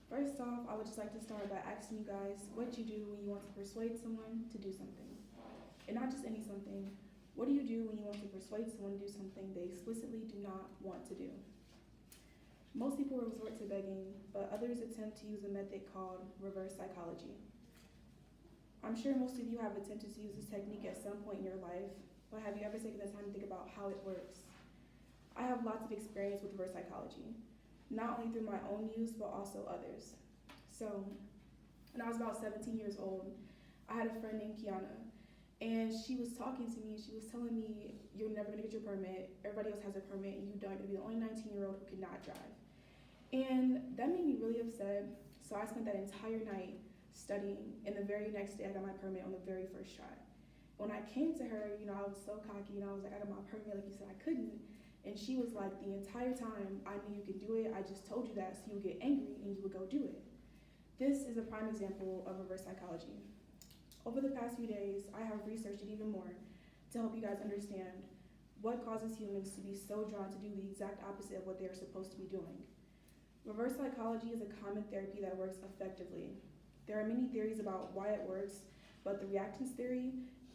First off, I would just like to start by asking you guys what you do when you want to persuade someone to do something. And not just any something. What do you do when you want to persuade someone to do something they explicitly do not want to do? Most people resort to begging, but others attempt to use a method called reverse psychology. I'm sure most of you have attempted to use this technique at some point in your life, but have you ever taken the time to think about how it works? I have lots of experience with reverse psychology, not only through my own use, but also others. So, when I was about 17 years old, I had a friend named Kiana, and she was talking to me, and she was telling me, you're never gonna get your permit, everybody else has a permit, and you don't, you're gonna be the only 19-year-old who cannot drive. And that made me really upset, so I spent that entire night studying, and the very next day I got my permit on the very first try. When I came to her, I was so cocky, and I was like, I got my permit, like you said I couldn't. And she was like, the entire time I knew you could do it, I just told you that so you would get angry and you would go do it. This is a prime example of reverse psychology. Over the past few days, I have researched it even more to help you guys understand what causes humans to be so drawn to do the exact opposite of what they are supposed to be doing. Reverse psychology is a common therapy that works effectively. There are many theories about why it works, but the reactance theory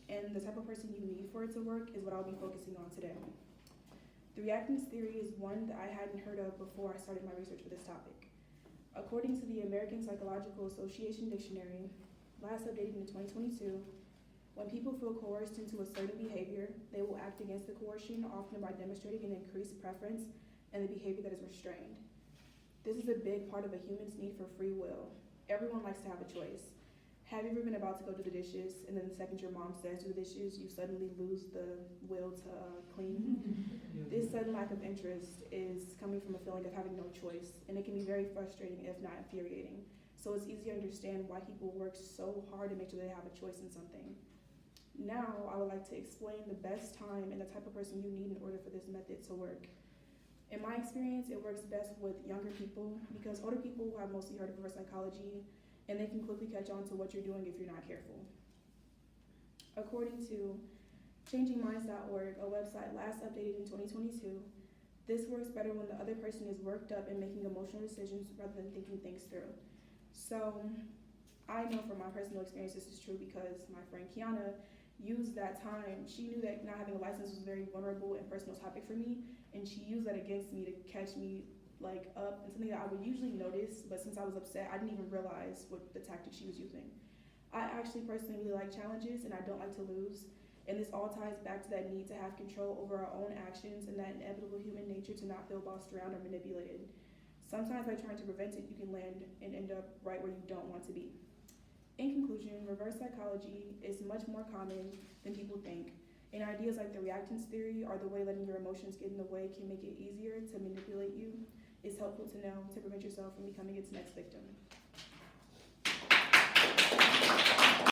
and the type of person you need for it to work is what I'll be focusing on today. The reactance theory is one that I hadn't heard of before I started my research for this topic. According to the American Psychological Association Dictionary, last updated in 2022, when people feel coerced into a certain behavior, they will act against the coercion, often by demonstrating an increased preference and the behavior that is restrained. This is a big part of a human's need for free will. Everyone likes to have a choice. Have you ever been about to go do the dishes, and then the second your mom says do the dishes, you suddenly lose the will to clean? This sudden lack of interest is coming from a feeling of having no choice, and it can be very frustrating, if not infuriating. So it's easy to understand why people work so hard to make sure they have a choice in something. Now, I would like to explain the best time and the type of person you need in order for this method to work. In my experience, it works best with younger people because older people have mostly heard of reverse psychology, and they can quickly catch on to what you're doing if you're not careful. According to changingminds.org, a website last updated in 2022, this works better when the other person is worked up and making emotional decisions rather than thinking things through. So I know from my personal experience this is true because my friend Kiana used that time. She knew that not having a license was a very vulnerable and personal topic for me, and she used that against me to catch me up and something that I would usually notice, but since I was upset, I didn't even realize what the tactic she was using. I actually personally really like challenges, and I don't like to lose, and this all ties back to that need to have control over our own actions and that inevitable human nature to not feel bossed around or manipulated. Sometimes by trying to prevent it, you can land and end up right where you don't want to be. In conclusion, reverse psychology is much more common than people think, and ideas like the reactance theory or the way letting your emotions get in the way can make it easier to manipulate you. Is helpful to know to prevent yourself from becoming its next victim.